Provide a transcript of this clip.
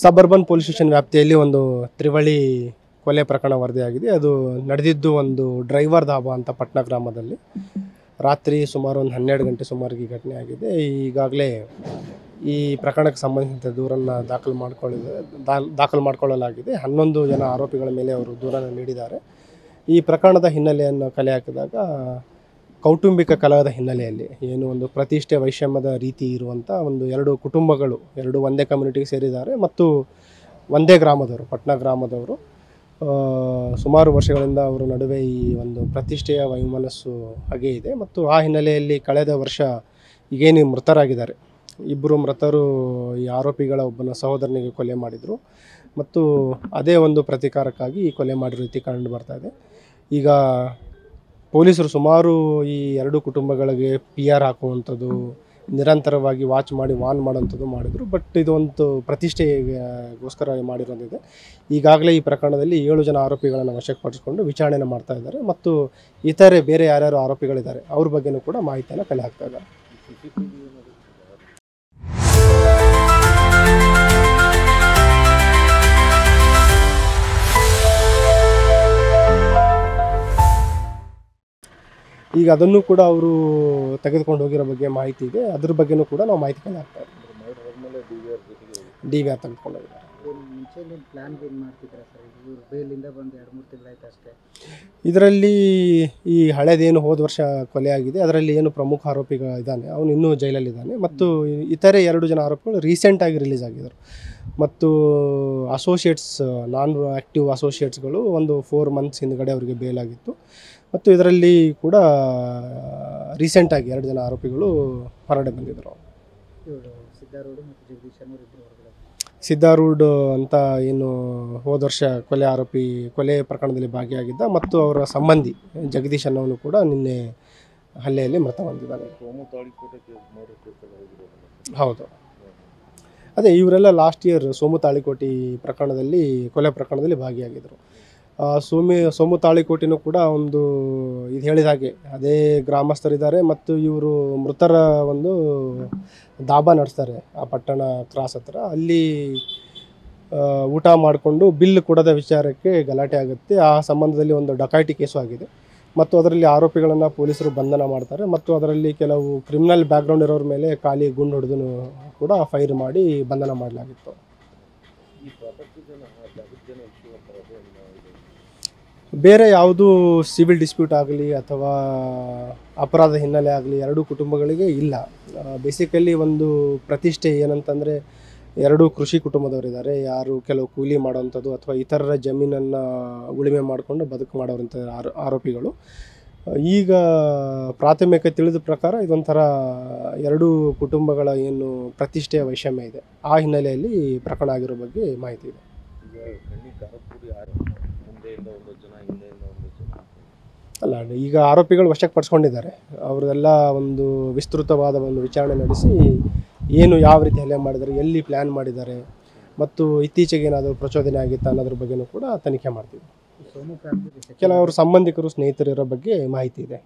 Suburban police station ವ್ಯಾಪ್ತಿಯಲ್ಲಿ ಒಂದು ತ್ರಿವಳಿ ಕೊಲೆ ಪ್ರಕರಣ ವರದಿಯಾಗಿದೆ. ಅದು ನಡೆದಿದ್ದು ಒಂದು ಡ್ರೈವರ್ ಧಾಬಾ ಅಂತ ಪಟ್ನಾ ಗ್ರಾಮದಲ್ಲಿ. ರಾತ್ರಿ ಸುಮಾರು ಒಂದು 12 ಗಂಟೆ ಸುಮಾರಿಗೆ ಈ ಘಟನೆ ಆಗಿದೆ. ಈಗಾಗಲೇ ಈ ಪ್ರಕರಣಕ್ಕೆ ಸಂಬಂಧಿಸಿದ ದೂರನ್ನು ದಾಖಲು ಮಾಡಿಕೊಳ್ಳಲಾಗಿದೆ. 11 ಜನ ಆರೋಪಿಗಳ ಮೇಲೆ ಅವರು ದೂರನ್ನು ನೀಡಿದ್ದಾರೆ. ಈ ಪ್ರಕರಣದ ಹಿನ್ನೆಲೆಯನ್ನು ಕಲೆ ಹಾಕಿದಾಗ ಕೌಟುಂಬಿಕ ಕಲಹದ ಹಿನ್ನೆಲೆಯಲ್ಲಿ ಏನು ಒಂದು ಪ್ರತಿಷ್ಠೆ ವೈಷಮ್ಯದ ರೀತಿ ಇರುವಂಥ ಒಂದು 2 ಕುಟುಂಬಗಳು, 2 ಒಂದೇ ಕಮ್ಯುನಿಟಿಗೆ ಸೇರಿದ್ದಾರೆ ಮತ್ತು ಒಂದೇ ಗ್ರಾಮದವರು, ಪಟ್ನಾ ಗ್ರಾಮದವರು. ಸುಮಾರು ವರ್ಷಗಳಿಂದ ಅವರ ನಡುವೆ ಈ ಒಂದು ಪ್ರತಿಷ್ಠೆಯ ವೈಮನಸ್ಸು ಹಾಗೇ ಇದೆ. ಮತ್ತು ಆ ಹಿನ್ನೆಲೆಯಲ್ಲಿ ಕಳೆದ ವರ್ಷ ಈಗೇನು ಮೃತರಾಗಿದ್ದಾರೆ, 2 ಮೃತರು ಈ ಆರೋಪಿಗಳ ಒಬ್ಬನ ಸಹೋದರನಿಗೆ ಕೊಲೆ ಮಾಡಿದರು ಮತ್ತು ಅದೇ ಒಂದು ಪ್ರತೀಕಾರಕ್ಕಾಗಿ ಈ ಕೊಲೆ ಮಾಡಿರೋ ರೀತಿ ಕಂಡು ಬರ್ತಾ ಇದೆ. ಈಗ ಪೊಲೀಸರು ಸುಮಾರು ಈ 2 ಕುಟುಂಬಗಳಿಗೆ PR ಹಾಕುವಂಥದ್ದು, ನಿರಂತರವಾಗಿ ವಾಚ್ ಮಾಡಿ ವಾನ್ ಮಾಡೋಂಥದ್ದು ಮಾಡಿದರು. ಬಟ್ ಇದೊಂದು ಪ್ರತಿಷ್ಠೆಗೋಸ್ಕರ ಮಾಡಿರೋದಿದೆ. ಈಗಾಗಲೇ ಈ ಪ್ರಕರಣದಲ್ಲಿ 7 ಜನ ಆರೋಪಿಗಳನ್ನು ವಶಪಡಿಸಿಕೊಂಡು ವಿಚಾರಣೆಯನ್ನು ಮಾಡ್ತಾ ಇದ್ದಾರೆ ಮತ್ತು ಇತರೆ ಬೇರೆ ಯಾರ್ಯಾರು ಆರೋಪಿಗಳಿದ್ದಾರೆ ಅವ್ರ ಬಗ್ಗೆನೂ ಕೂಡ ಮಾಹಿತಿಯನ್ನು ಕಲೆ ಹಾಕ್ತಾ ಇದ್ದಾರೆ. ಈಗ ಅದನ್ನು ಕೂಡ ಅವರು ತೆಗೆದುಕೊಂಡು ಹೋಗಿರೋ ಬಗ್ಗೆ ಮಾಹಿತಿ ಇದೆ. ಅದ್ರ ಬಗ್ಗೆನೂ ಕೂಡ ನಾವು ಮಾಹಿತಿ ಕಲೆ ಹಾಕ್ತಾ ಇದ್ದೀವಿ. DVR ತೆಗೆದುಕೊಂಡು ಹೋಗಿದ್ದಾರೆ. ಇದರಲ್ಲಿ ಈ ಹಳೇದೇನು ಹೋದ ವರ್ಷ ಕೊಲೆ ಆಗಿದೆ ಅದರಲ್ಲಿ ಏನು ಪ್ರಮುಖ ಆರೋಪಿಗಳಿದ್ದಾನೆ ಅವನು ಇನ್ನೂ ಜೈಲಲ್ಲಿದ್ದಾನೆ ಮತ್ತು ಇತರೆ 2 ಜನ ಆರೋಪಿಗಳು ರೀಸೆಂಟಾಗಿ ರಿಲೀಸ್ ಆಗಿದ್ದರು ಮತ್ತು ಅಸೋಸಿಯೇಟ್ಸ್, ನಾನ್ ಆ್ಯಕ್ಟಿವ್ ಅಸೋಸಿಯೇಟ್ಸ್ಗಳು ಒಂದು 4 ಮಂತ್ಸ್ ಹಿಂದ್ಗಡೆ ಅವರಿಗೆ ಬೇಲ್ ಆಗಿತ್ತು ಮತ್ತು ಇದರಲ್ಲಿ ಕೂಡ ರೀಸೆಂಟಾಗಿ 2 ಜನ ಆರೋಪಿಗಳು ಹೊರಗಡೆ ಬಂದಿದ್ದರು. ಸಿದ್ದಾರೂಢ್ ಅಂತ ಏನು ಹೋದ ವರ್ಷ ಕೊಲೆ ಪ್ರಕರಣದಲ್ಲಿ ಭಾಗಿಯಾಗಿದ್ದ ಮತ್ತು ಅವರ ಸಂಬಂಧಿ ಜಗದೀಶ್ ಅನ್ನೋನು ಕೂಡ ನಿನ್ನೆ ಹಲ್ಲೆಯಲ್ಲಿ ಮೃತ ಹೊಂದಿದ್ದಾನೆ. ಹೌದು, ಅದೇ ಇವರೆಲ್ಲ ಲಾಸ್ಟ್ ಇಯರ್ ಸೋಮು ತಾಳಿಕೋಟಿ ಕೊಲೆ ಪ್ರಕರಣದಲ್ಲಿ ಭಾಗಿಯಾಗಿದ್ದರು. ಸೋಮು ತಾಳಿಕೋಟಿನೂ ಕೂಡ ಒಂದು ಇದು ಹೇಳಿದ ಹಾಗೆ ಅದೇ ಗ್ರಾಮಸ್ಥರಿದ್ದಾರೆ ಮತ್ತು ಇವರು ಮೃತರ ಒಂದು ದಾಬಾ ನಡೆಸ್ತಾರೆ ಆ ಪಟ್ಟಣ ಕ್ರಾಸ್ ಹತ್ರ. ಅಲ್ಲಿ ಊಟ ಮಾಡಿಕೊಂಡು ಬಿಲ್ ಕೊಡದ ವಿಚಾರಕ್ಕೆ ಗಲಾಟೆ ಆಗುತ್ತೆ. ಆ ಸಂಬಂಧದಲ್ಲಿ ಒಂದು ಡಕಾಯಿತಿ ಕೇಸು ಆಗಿದೆ ಮತ್ತು ಅದರಲ್ಲಿ ಆರೋಪಿಗಳನ್ನು ಪೊಲೀಸರು ಬಂಧನ ಮಾಡ್ತಾರೆ ಮತ್ತು ಅದರಲ್ಲಿ ಕೆಲವು ಕ್ರಿಮಿನಲ್ ಬ್ಯಾಕ್ಗ್ರೌಂಡ್ ಇರೋರ ಮೇಲೆ ಖಾಲಿ ಗುಂಡು ಹೊಡೆದು ಕೂಡ ಫೈರ್ ಮಾಡಿ ಬಂಧನ ಮಾಡಲಾಗಿತ್ತು. ಬೇರೆ ಯಾವುದೂ ಸಿವಿಲ್ ಡಿಸ್ಪ್ಯೂಟ್ ಆಗಲಿ ಅಥವಾ ಅಪರಾಧ ಹಿನ್ನೆಲೆ ಆಗಲಿ 2 ಕುಟುಂಬಗಳಿಗೆ ಇಲ್ಲ. ಬೇಸಿಕಲಿ ಒಂದು ಪ್ರತಿಷ್ಠೆ ಏನಂತಂದರೆ 2 ಕೃಷಿ ಕುಟುಂಬದವರಿದ್ದಾರೆ, ಯಾರು ಕೆಲವು ಕೂಲಿ ಮಾಡೋವಂಥದ್ದು ಅಥವಾ ಇತರರ ಜಮೀನನ್ನು ಉಳುಮೆ ಮಾಡಿಕೊಂಡು ಬದುಕು ಮಾಡೋರಂಥ ಆರೋಪಿಗಳು. ಈಗ ಪ್ರಾಥಮಿಕ ತಿಳಿದ ಪ್ರಕಾರ ಇದೊಂಥರ 2 ಕುಟುಂಬಗಳ ಏನು ಪ್ರತಿಷ್ಠೆಯ ವೈಷಮ್ಯ ಇದೆ, ಆ ಹಿನ್ನೆಲೆಯಲ್ಲಿ ಪ್ರಕರಣ ಆಗಿರೋ ಬಗ್ಗೆ ಮಾಹಿತಿ ಇದೆ. ಅಲ್ಲ, ಈಗ ಆರೋಪಿಗಳು ವಶಕ್ಕೆ ಪಡಿಸ್ಕೊಂಡಿದ್ದಾರೆ. ಅವರೆಲ್ಲ ಒಂದು ವಿಸ್ತೃತವಾದ ಒಂದು ವಿಚಾರಣೆ ನಡೆಸಿ ಏನು ಯಾವ ರೀತಿ ಹಲ್ಲೆ ಮಾಡಿದ್ದಾರೆ, ಎಲ್ಲಿ ಪ್ಲ್ಯಾನ್ ಮಾಡಿದ್ದಾರೆ ಮತ್ತು ಇತ್ತೀಚೆಗೆ ಏನಾದರೂ ಪ್ರಚೋದನೆ ಆಗಿತ್ತಾ ಅನ್ನೋದ್ರ ಬಗ್ಗೆನೂ ಕೂಡ ತನಿಖೆ ಮಾಡ್ತೀವಿ. ಕೆಲವರು ಸಂಬಂಧಿಕರು ಸ್ನೇಹಿತರು ಇರೋ ಬಗ್ಗೆ ಮಾಹಿತಿ ಇದೆ.